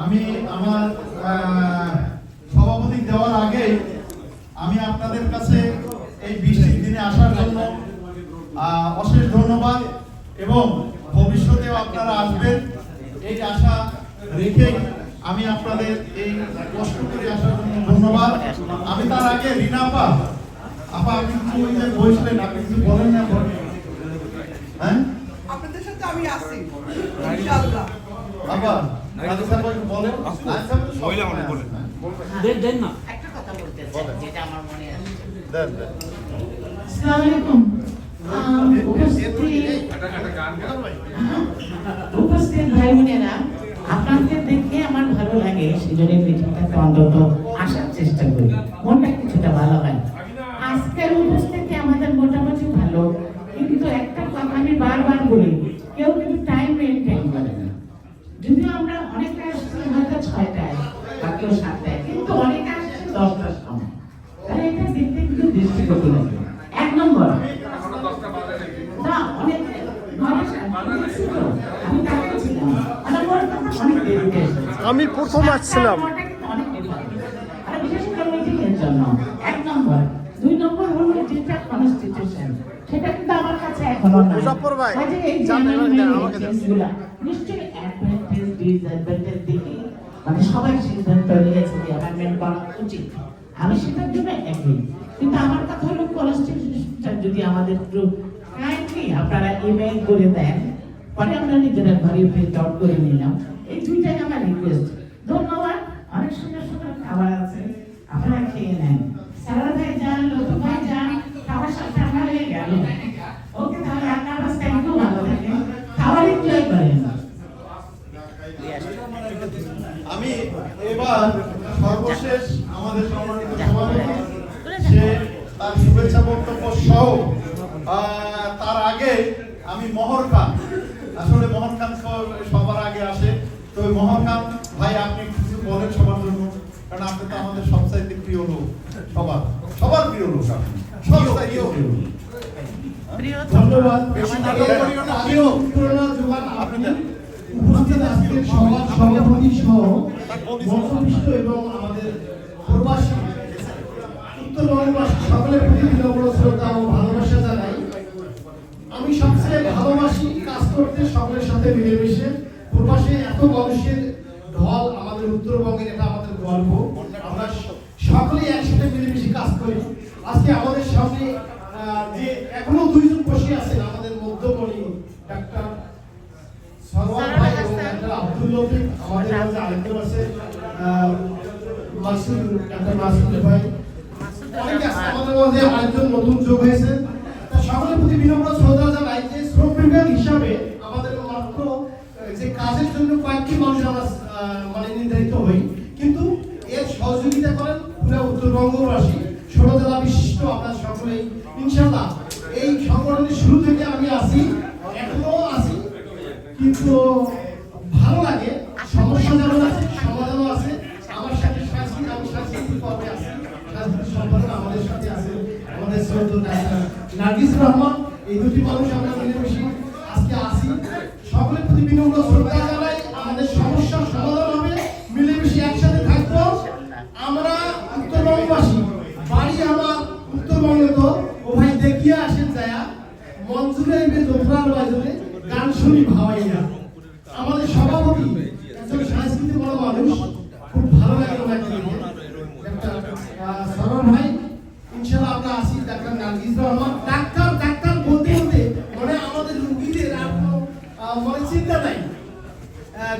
আমি আমার সভাপতি দেওয়ার আগে আমি আপনাদের কাছে এই বৃষ্টির দিনে আসার জন্য অশেষ ধন্যবাদ এবং ভবিষ্যতেও আপনারা আসবেন এই আশা রেখে আমি আপনাদের এই কষ্ট করে আসার জন্য ধন্যবাদ। আমি তার আগে রিনা আপা আপনি কিছু ওই যে বসলেন, আপনি কিছু বলেন না? হ্যাঁ, আপনাদের সাথে আমি আছি ইনশাআল্লাহ। আপা বলেন, দেন না, একটা কথা বলতে চাই যেটা আমার মনে আছে। দেন। আসসালামু আলাইকুম। উপস্থিত ভাই বোনেরা, আপনাদের দেখে আমার ভালো লাগে, সেজন্য মিটিংটাতে অন্তত আসার চেষ্টা করি, মনটা কিছুটা ভালো হয়। আজকের উপস্থিতি আমাদের মোটামুটি ভালো, কিন্তু একটা কথা আমি বারবার বলি, কেউ কিন্তু টাইম মেনটেন করে না। যদিও আমরা অনেকে আসছি হয়তো 6টায় বা কেউ 7টায়, কিন্তু অনেকে আসছে 10টার সময়। তাহলে এটা দেখতে কিন্তু দৃষ্টিকটু লাগে। 1 নম্বর না, অনেক আমি প্রথম আসছিলাম। 1 নম্বর। 2 নম্বর হলো যেটা কনস্টিটিউশন, সেটা কিন্তু আমার কাছে এখনো নাই। এই নিশ্চয়ই অ্যাডভান্টেজ ডিসঅ্যাডভান্টেজ দেখে মানে সবাই সিদ্ধান্ত নিয়েছে যে অ্যামেন্ডমেন্ট করা উচিত। আমি সেটার জন্য একই, কিন্তু আমার কথা হলো কনস্টিটিউশনটা যদি আমাদের একটু কাইন্ডলি আপনারা ইমেইল করে দেন, পরে আমরা নিজেরা ঘরে প্রিন্ট আউট করে নিলাম। এই দুইটাই আমার রিকোয়েস্ট। ধন্যবাদ। অনেক সুন্দর সুন্দর খাবার আছে, আপনারা খেয়ে নেন। সারা ভাই যান, লতু ভাই যান, খাবার সাথে আমার হয়ে গেল। ওকে, তাহলে আপনার রাস্তা একটু ভালো থাকে, খাবার এনজয় করেন। আমি এবার সর্বশেষ আমাদের সম্মানিত সভাপতি সে তার শুভেচ্ছা বক্তব্য সহ তার আগে আমি মোহর খান, আসলে মোহর খান সবার আগে আসে, তো মোহর খান ভাই আপনি কিছু বলেন সবার জন্য, কারণ আপনি তো আমাদের সবচাইতে প্রিয় লোক, সবার প্রিয় লোক, আপনি সবচাইতে প্রিয়। ধন্যবাদ। উপস্থিত আজকের সভার সভাপতি সহ মঞ্চস্থ এবং আমাদের প্রবাসী উত্তরবঙ্গবাসী সকলের প্রতি বিনম্র শ্রদ্ধা ও ভালোবাসা জানাই। আমি সবচেয়ে ভালোবাসি কাজ করতে সকলের সাথে মিলেমিশে। প্রবাসে এত মানুষের ঢল, আমাদের উত্তরবঙ্গের এটা আমাদের গর্ব। আমরা সকলেই একসাথে মিলেমিশে কাজ করি। আজকে আমাদের সামনে যে এখনো 2 জন বসে আছেন, আমাদের মধ্যমণি ডাক্তার সরওয়ার ভাই এবং ডাক্তার আব্দুল লতিফ, আমাদের মাঝে আরেকজন আছে মাসুদ, ডাক্তার মাসুদ ভাই, অনেকে আছে আমাদের মাঝে আরেকজন নতুন যোগ হয়েছে। তা সকলের প্রতি বিনম্র শ্রদ্ধা জানাই যে শ্রম বিভাগ হিসাবে আমাদের মাত্র যে কাজের জন্য কয়েকটি মানুষ আমরা মানে নির্ধারিত হই, কিন্তু এর সহযোগিতা করেন পুরো উত্তরবঙ্গবাসী 16 জেলা বিশিষ্ট আমরা সকলেই ইনশাআল্লাহ। এই সংগঠনের শুরু থেকে আমি আছি, এখনো আছি, কিন্তু ভালো লাগে। সমস্যা যেমন আছে, সমাধানও আছে। আমার সাথে সাংস্কৃতিক পর্বে আছে, সাংস্কৃতিক সম্পাদক আমাদের সাথে আছে আমাদের শ্রদ্ধেয় ডাক্তার নার্গিস রহমান। এই দুটি মানুষ আমরা মিলেমিশে আজকে আসি। সকলের প্রতি বিনম্র শ্রদ্ধা জানাই। আমাদের সমস্যার সমাধান হবে, মিলেমিশে একসাথে থাকবো। আমরা উত্তরবঙ্গবাসী, বাড়ি আমার উত্তরবঙ্গে, তো ও ভাই দেখিয়ে আসেন যায়া মঞ্জুরে দোফরার বাজলে গান শুনি ভাওয়াইয়া। আমাদের সভাপতি একজন সাংস্কৃতিক বড় মানুষ, খুব ভালো লাগে ওনাকে দেখে। সরওয়ার ভাই, ইনশাআল্লাহ আমরা আসি। Doctor Nargis Rahman, doctor doctor বলতে বলতে মানে আমাদের রোগীদের আর মানে চিন্তা নাই,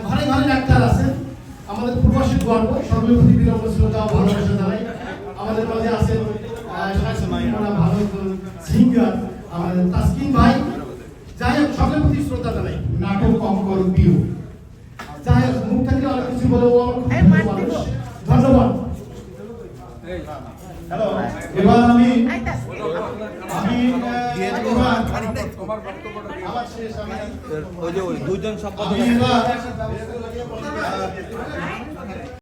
ঘরে ঘরে ডাক্তার আছেন। আমাদের প্রবাসীর গর্ব, সকলের প্রতি বিনম্র শ্রদ্ধা ও ভালোবাসা জানাই। আমাদের মাঝে আছেন ভালো সিঙ্গার আমাদের তাসকিন ভাই। যাই হোক, সকলের প্রতি শ্রদ্ধা জানাই। নাটক অঙ্কন প্রিয়, যাই হোক, মুখ থেকে অনেক কিছু বলে ও আমার খুব মানুষ। ধন্যবাদ। হ্যালো, এবার আমি আমার শেষ, আমি ওই যে 2 জন সম্পাদক